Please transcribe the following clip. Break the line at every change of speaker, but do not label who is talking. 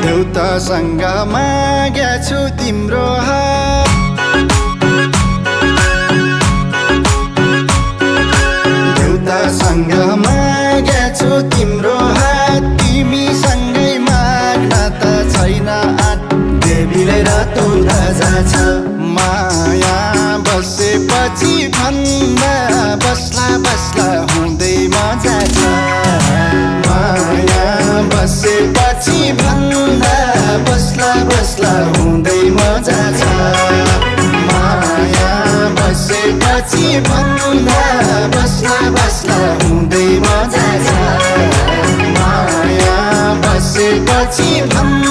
देउतासँग मागेछु तिम्रो हात देउतासँग मागेछु तिम्रो हात तिमीसँगै माग्न त छैन आँट देवीले रातो ध्वजा छ माया बसेपछि भन्दा बस्ला बस्ला हुँदै मजा छ माया बसेपछि भन्दा बस्ला बस्ला हुँदै मजा छ माया बसेपछि भन्दा बस्ला बस्ला हुँदै मजा छ माया बसेपछि भन्दा